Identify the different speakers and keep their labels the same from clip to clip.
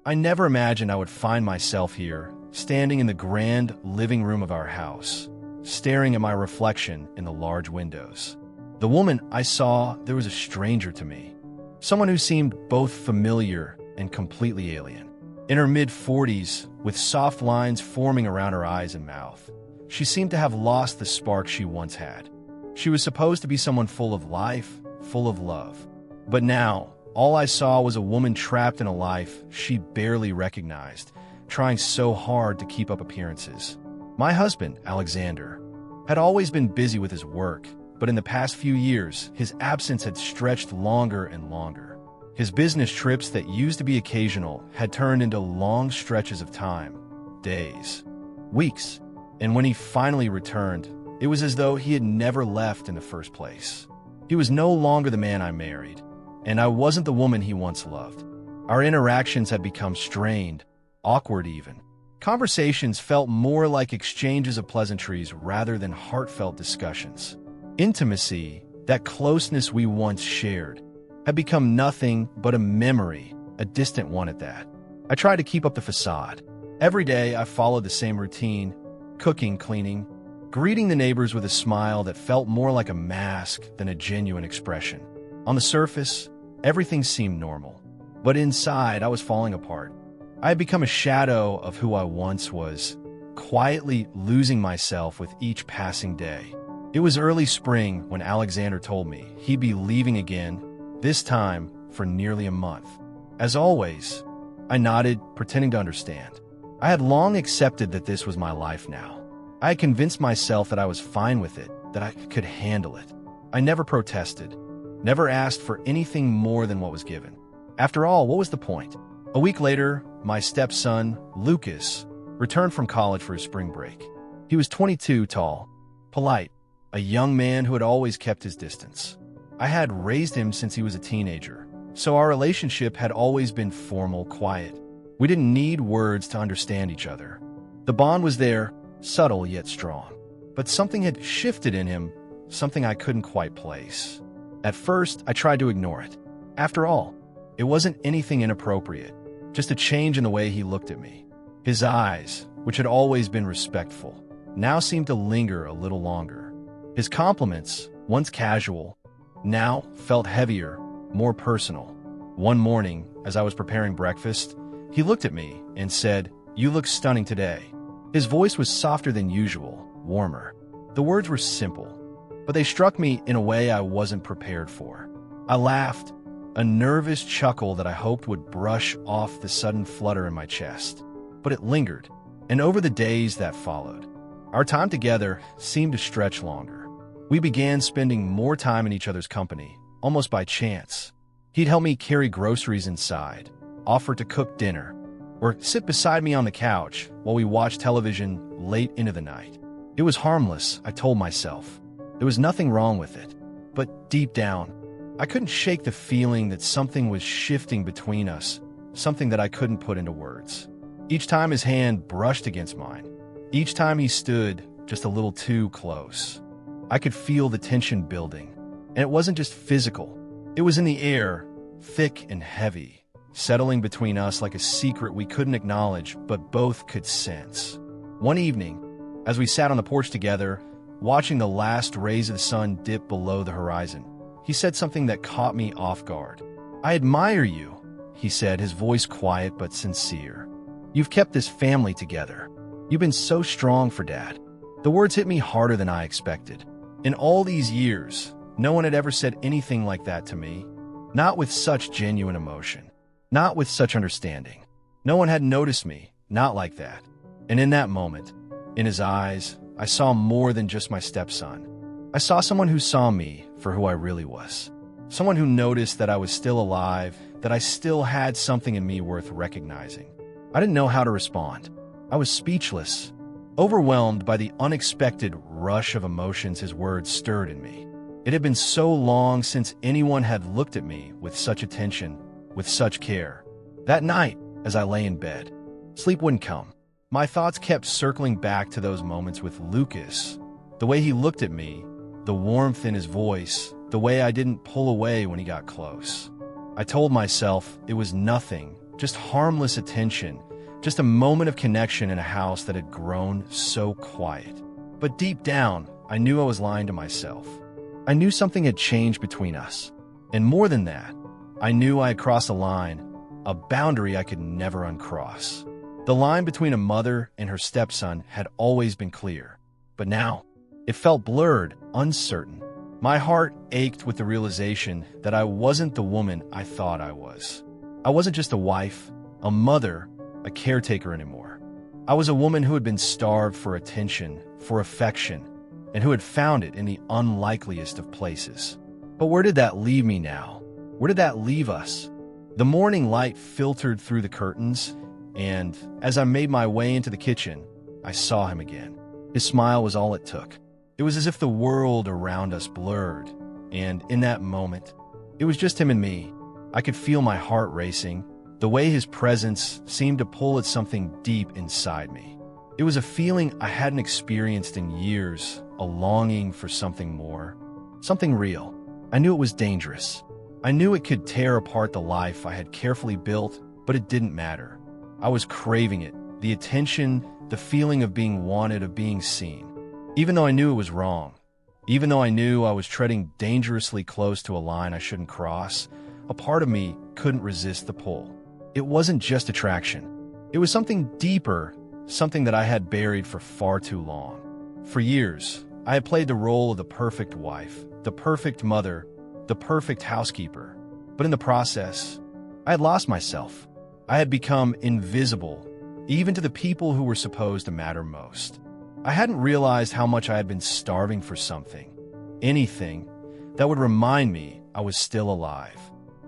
Speaker 1: I never imagined I would find myself here, standing in the grand living room of our house, staring at my reflection in the large windows. The woman I saw, there was a stranger to me, someone who seemed both familiar and completely alien. In her mid-40s, with soft lines forming around her eyes and mouth, she seemed to have lost the spark she once had. She was supposed to be someone full of life, full of love. But now, all I saw was a woman trapped in a life she barely recognized, trying so hard to keep up appearances. My husband, Alexander, had always been busy with his work, but in the past few years, his absence had stretched longer and longer. His business trips that used to be occasional had turned into long stretches of time, days, weeks, and when he finally returned, it was as though he had never left in the first place. He was no longer the man I married, and I wasn't the woman he once loved. Our interactions had become strained, awkward even. Conversations felt more like exchanges of pleasantries rather than heartfelt discussions. Intimacy, that closeness we once shared, had become nothing but a memory, a distant one at that. I tried to keep up the facade. Every day I followed the same routine, cooking, cleaning, greeting the neighbors with a smile that felt more like a mask than a genuine expression. On the surface, everything seemed normal, but inside I was falling apart. I had become a shadow of who I once was, quietly losing myself with each passing day. It was early spring when Alexander told me he'd be leaving again, this time for nearly a month. As always, I nodded, pretending to understand. I had long accepted that this was my life now. I had convinced myself that I was fine with it, that I could handle it. I never protested, never asked for anything more than what was given. After all, what was the point? A week later, my stepson, Lucas, returned from college for his spring break. He was 22, tall, polite, a young man who had always kept his distance. I had raised him since he was a teenager, so our relationship had always been formal, quiet. We didn't need words to understand each other. The bond was there, subtle yet strong. But something had shifted in him, something I couldn't quite place. At first, I tried to ignore it. After all, it wasn't anything inappropriate, just a change in the way he looked at me. His eyes, which had always been respectful, now seemed to linger a little longer. His compliments, once casual, now felt heavier, more personal. One morning, as I was preparing breakfast, he looked at me and said, "You look stunning today." His voice was softer than usual, warmer. The words were simple, but they struck me in a way I wasn't prepared for. I laughed, a nervous chuckle that I hoped would brush off the sudden flutter in my chest. But it lingered, and over the days that followed, our time together seemed to stretch longer. We began spending more time in each other's company, almost by chance. He'd help me carry groceries inside, offer to cook dinner, or sit beside me on the couch while we watched television late into the night. It was harmless, I told myself. There was nothing wrong with it. But deep down, I couldn't shake the feeling that something was shifting between us, something that I couldn't put into words. Each time his hand brushed against mine, each time he stood just a little too close, I could feel the tension building. And it wasn't just physical. It was in the air, thick and heavy, settling between us like a secret we couldn't acknowledge but both could sense. One evening, as we sat on the porch together, watching the last rays of the sun dip below the horizon, he said something that caught me off guard. "I admire you," he said, his voice quiet but sincere. "You've kept this family together. You've been so strong for Dad." The words hit me harder than I expected. In all these years, no one had ever said anything like that to me. Not with such genuine emotion. Not with such understanding. No one had noticed me, not like that. And in that moment, in his eyes, I saw more than just my stepson. I saw someone who saw me for who I really was. Someone who noticed that I was still alive, that I still had something in me worth recognizing. I didn't know how to respond. I was speechless, overwhelmed by the unexpected rush of emotions his words stirred in me. It had been so long since anyone had looked at me with such attention, with such care. That night, as I lay in bed, sleep wouldn't come. My thoughts kept circling back to those moments with Lucas, the way he looked at me, the warmth in his voice, the way I didn't pull away when he got close. I told myself it was nothing just harmless attention, just a moment of connection in a house that had grown so quiet. But deep down, I knew I was lying to myself. I knew something had changed between us. And more than that, I knew I had crossed a line, a boundary I could never uncross. The line between a mother and her stepson had always been clear, but now it felt blurred, uncertain. My heart ached with the realization that I wasn't the woman I thought I was. I wasn't just a wife, a mother, a caretaker anymore. I was a woman who had been starved for attention, for affection, and who had found it in the unlikeliest of places. But where did that leave me now? Where did that leave us? The morning light filtered through the curtains, and as I made my way into the kitchen, I saw him again. His smile was all it took. It was as if the world around us blurred, and in that moment, it was just him and me. I could feel my heart racing, the way his presence seemed to pull at something deep inside me. It was a feeling I hadn't experienced in years, a longing for something more, something real. I knew it was dangerous. I knew it could tear apart the life I had carefully built, but it didn't matter. I was craving it, the attention, the feeling of being wanted, of being seen. Even though I knew it was wrong, even though I knew I was treading dangerously close to a line I shouldn't cross, a part of me couldn't resist the pull. It wasn't just attraction. It was something deeper, something that I had buried for far too long. For years, I had played the role of the perfect wife, the perfect mother, the perfect housekeeper. But in the process, I had lost myself. I had become invisible, even to the people who were supposed to matter most. I hadn't realized how much I had been starving for something, anything, that would remind me I was still alive.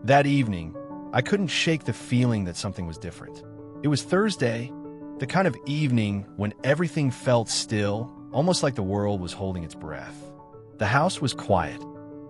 Speaker 1: That evening, I couldn't shake the feeling that something was different. It was Thursday, the kind of evening when everything felt still, almost like the world was holding its breath. The house was quiet,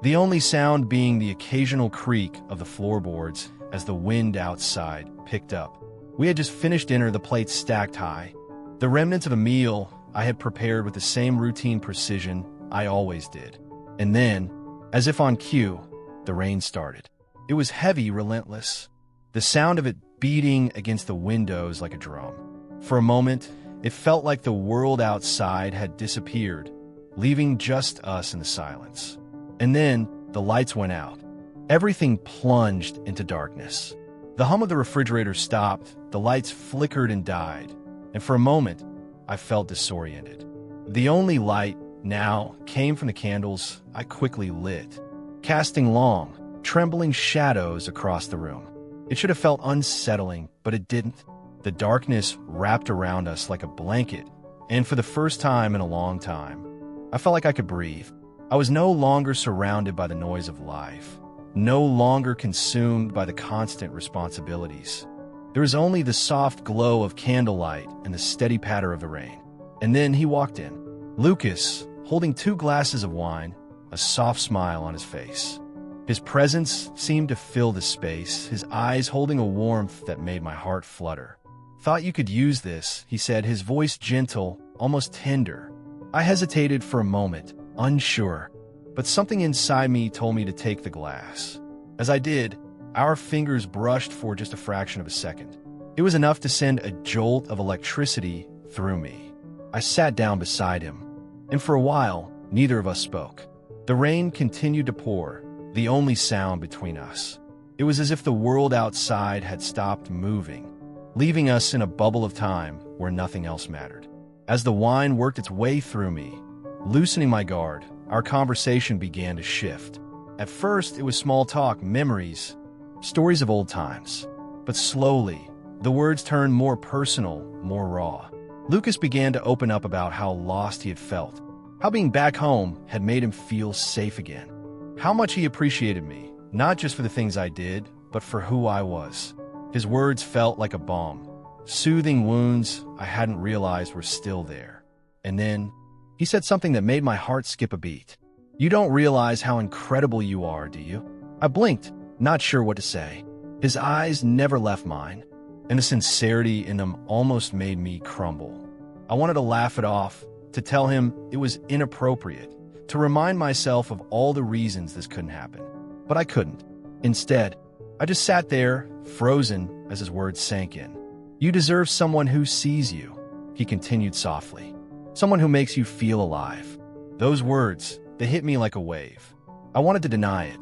Speaker 1: the only sound being the occasional creak of the floorboards as the wind outside picked up. We had just finished dinner, the plates stacked high, the remnants of a meal I had prepared with the same routine precision I always did. And then, as if on cue, the rain started. It was heavy, relentless, the sound of it beating against the windows like a drum. For a moment, it felt like the world outside had disappeared, leaving just us in the silence. And then the lights went out. Everything plunged into darkness. The hum of the refrigerator stopped, the lights flickered and died, and for a moment, I felt disoriented. The only light now came from the candles I quickly lit, casting long, trembling shadows across the room. It should have felt unsettling, but it didn't. The darkness wrapped around us like a blanket, and for the first time in a long time, I felt like I could breathe. I was no longer surrounded by the noise of life, no longer consumed by the constant responsibilities. There was only the soft glow of candlelight and the steady patter of the rain. And then he walked in, Lucas, holding 2 glasses of wine, a soft smile on his face. His presence seemed to fill the space, his eyes holding a warmth that made my heart flutter. "Thought you could use this," he said, his voice gentle, almost tender. I hesitated for a moment, unsure, but something inside me told me to take the glass. As I did, our fingers brushed for just a fraction of a second. It was enough to send a jolt of electricity through me. I sat down beside him, and for a while, neither of us spoke. The rain continued to pour, the only sound between us. It was as if the world outside had stopped moving, leaving us in a bubble of time where nothing else mattered. As the wine worked its way through me, loosening my guard, our conversation began to shift. At first, it was small talk, memories, stories of old times. But slowly, the words turned more personal, more raw. Lucas began to open up about how lost he had felt, how being back home had made him feel safe again, how much he appreciated me, not just for the things I did, but for who I was. His words felt like a balm, soothing wounds I hadn't realized were still there. And then, he said something that made my heart skip a beat. "You don't realize how incredible you are, do you?" I blinked, not sure what to say. His eyes never left mine, and the sincerity in them almost made me crumble. I wanted to laugh it off, to tell him it was inappropriate, to remind myself of all the reasons this couldn't happen. But I couldn't. Instead, I just sat there, frozen as his words sank in. "You deserve someone who sees you," he continued softly. "Someone who makes you feel alive." Those words, they hit me like a wave. I wanted to deny it,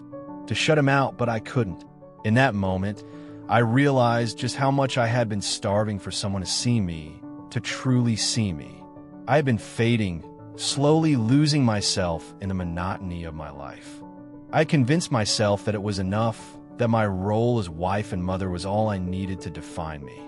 Speaker 1: to shut him out, but I couldn't. In that moment, I realized just how much I had been starving for someone to see me, to truly see me. I had been fading, slowly losing myself in the monotony of my life. I had convinced myself that it was enough, that my role as wife and mother was all I needed to define me.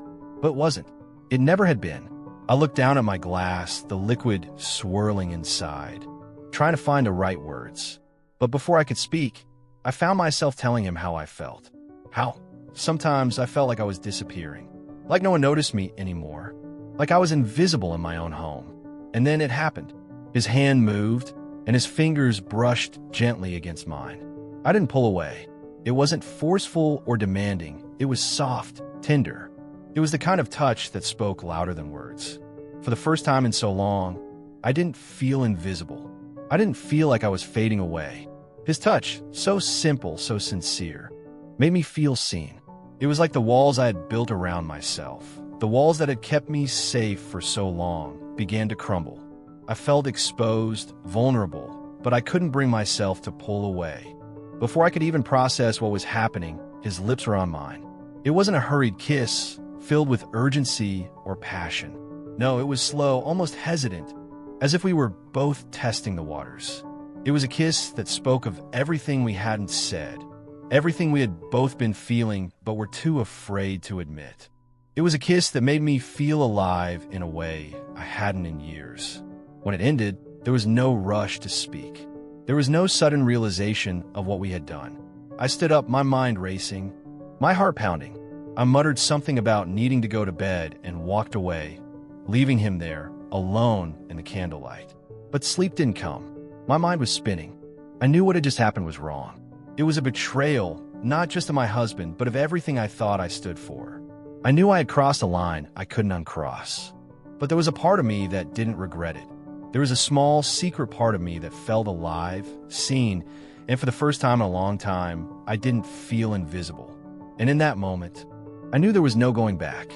Speaker 1: But it wasn't. It never had been. I looked down at my glass, the liquid swirling inside, trying to find the right words. But before I could speak, I found myself telling him how I felt. How sometimes I felt like I was disappearing, like no one noticed me anymore, like I was invisible in my own home. And then it happened. His hand moved, and his fingers brushed gently against mine. I didn't pull away. It wasn't forceful or demanding. It was soft, tender. It was the kind of touch that spoke louder than words. For the first time in so long, I didn't feel invisible. I didn't feel like I was fading away. His touch, so simple, so sincere, made me feel seen. It was like the walls I had built around myself, the walls that had kept me safe for so long, began to crumble. I felt exposed, vulnerable, but I couldn't bring myself to pull away. Before I could even process what was happening, his lips were on mine. It wasn't a hurried kiss, filled with urgency or passion. No, it was slow, almost hesitant, as if we were both testing the waters. It was a kiss that spoke of everything we hadn't said, everything we had both been feeling but were too afraid to admit. It was a kiss that made me feel alive in a way I hadn't in years. When it ended, there was no rush to speak. There was no sudden realization of what we had done. I stood up, my mind racing, my heart pounding. I muttered something about needing to go to bed and walked away, leaving him there, alone in the candlelight. But sleep didn't come. My mind was spinning. I knew what had just happened was wrong. It was a betrayal, not just of my husband, but of everything I thought I stood for. I knew I had crossed a line I couldn't uncross. But there was a part of me that didn't regret it. There was a small, secret part of me that felt alive, seen, and for the first time in a long time, I didn't feel invisible. And in that moment, I knew there was no going back.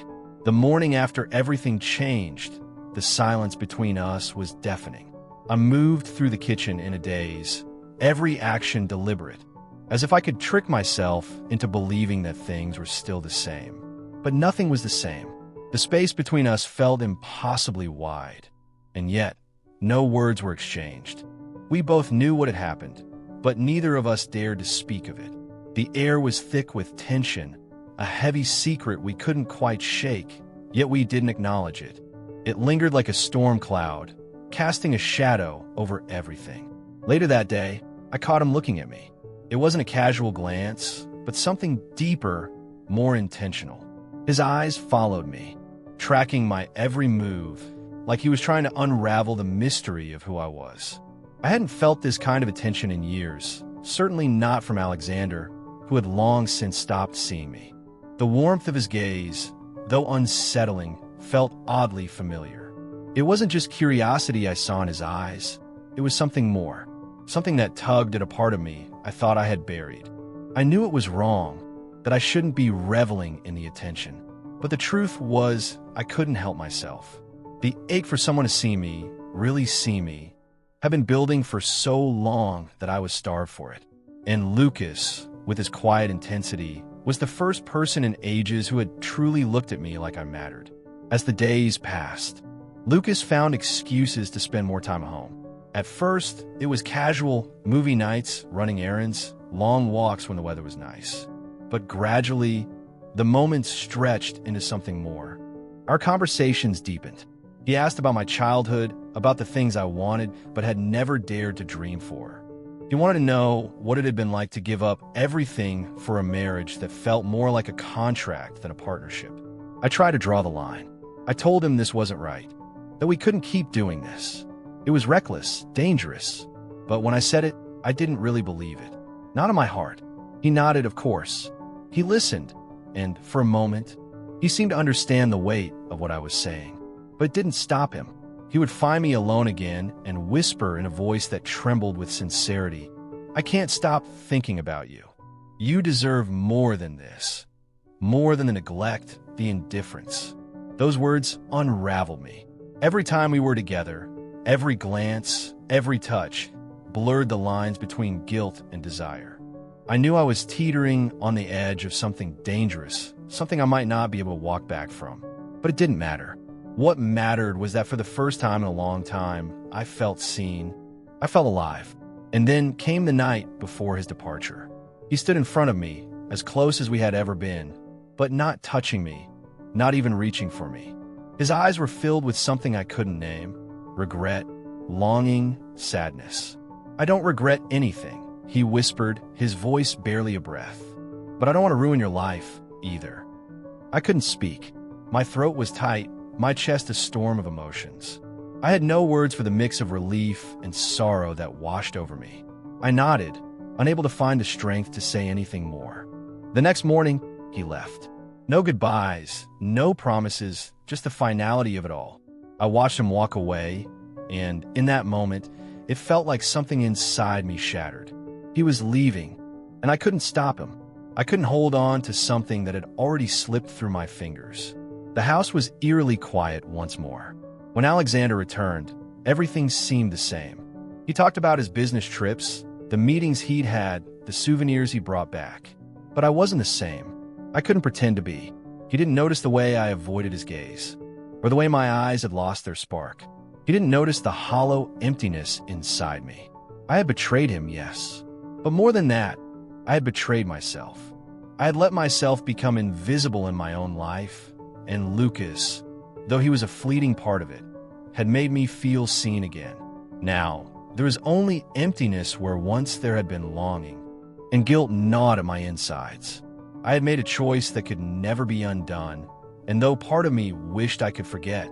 Speaker 1: The morning after everything changed, the silence between us was deafening. I moved through the kitchen in a daze, every action deliberate, as if I could trick myself into believing that things were still the same. But nothing was the same. The space between us felt impossibly wide, and yet, no words were exchanged. We both knew what had happened, but neither of us dared to speak of it. The air was thick with tension, a heavy secret we couldn't quite shake, yet we didn't acknowledge it. It lingered like a storm cloud, casting a shadow over everything. Later that day, I caught him looking at me. It wasn't a casual glance, but something deeper, more intentional. His eyes followed me, tracking my every move, like he was trying to unravel the mystery of who I was. I hadn't felt this kind of attention in years, certainly not from Alexander, who had long since stopped seeing me. The warmth of his gaze, though unsettling, felt oddly familiar. It wasn't just curiosity I saw in his eyes. It was something more, something that tugged at a part of me I thought I had buried. I knew it was wrong, that I shouldn't be reveling in the attention. But the truth was, I couldn't help myself. The ache for someone to see me, really see me, had been building for so long that I was starved for it. And Lucas, with his quiet intensity, was the first person in ages who had truly looked at me like I mattered. As the days passed, Lucas found excuses to spend more time at home. At first, it was casual, movie nights, running errands, long walks when the weather was nice. But gradually, the moments stretched into something more. Our conversations deepened. He asked about my childhood, about the things I wanted but had never dared to dream for. He wanted to know what it had been like to give up everything for a marriage that felt more like a contract than a partnership. I tried to draw the line. I told him this wasn't right, that we couldn't keep doing this. It was reckless, dangerous. But when I said it, I didn't really believe it. Not in my heart. He nodded, of course. He listened, and for a moment, he seemed to understand the weight of what I was saying. But it didn't stop him. He would find me alone again and whisper in a voice that trembled with sincerity, "I can't stop thinking about you." You deserve more than this. More than the neglect, the indifference. Those words unraveled me. Every time we were together, every glance, every touch, blurred the lines between guilt and desire. I knew I was teetering on the edge of something dangerous, something I might not be able to walk back from. But it didn't matter. What mattered was that for the first time in a long time, I felt seen. I felt alive. And then came the night before his departure. He stood in front of me, as close as we had ever been, but not touching me, not even reaching for me. His eyes were filled with something I couldn't name: regret, longing, sadness. "I don't regret anything," he whispered, his voice barely a breath. "But I don't want to ruin your life, either." I couldn't speak. My throat was tight, my chest a storm of emotions. I had no words for the mix of relief and sorrow that washed over me. I nodded, unable to find the strength to say anything more. The next morning, he left. No goodbyes, no promises, just the finality of it all. I watched him walk away, and in that moment, it felt like something inside me shattered. He was leaving, and I couldn't stop him. I couldn't hold on to something that had already slipped through my fingers. The house was eerily quiet once more. When Alexander returned, everything seemed the same. He talked about his business trips, the meetings he'd had, the souvenirs he brought back. But I wasn't the same. I couldn't pretend to be. He didn't notice the way I avoided his gaze, or the way my eyes had lost their spark. He didn't notice the hollow emptiness inside me. I had betrayed him, yes. But more than that, I had betrayed myself. I had let myself become invisible in my own life, and Lucas, though he was a fleeting part of it, had made me feel seen again. Now, there was only emptiness where once there had been longing, and guilt gnawed at my insides. I had made a choice that could never be undone, and though part of me wished I could forget,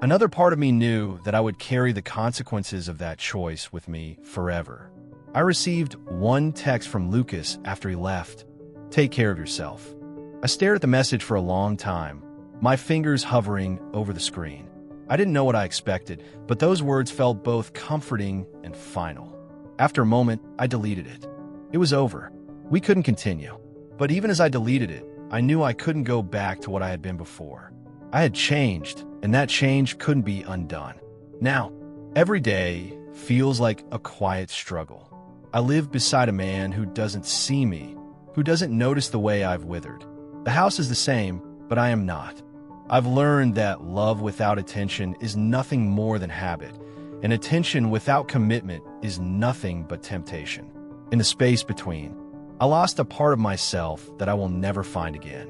Speaker 1: another part of me knew that I would carry the consequences of that choice with me forever. I received one text from Lucas after he left: "Take care of yourself." I stared at the message for a long time, my fingers hovering over the screen. I didn't know what I expected, but those words felt both comforting and final. After a moment, I deleted it. It was over. We couldn't continue. But even as I deleted it, I knew I couldn't go back to what I had been before. I had changed, and that change couldn't be undone. Now, every day feels like a quiet struggle. I live beside a man who doesn't see me, who doesn't notice the way I've withered. The house is the same, but I am not. I've learned that love without attention is nothing more than habit, and attention without commitment is nothing but temptation. In the space between, I lost a part of myself that I will never find again.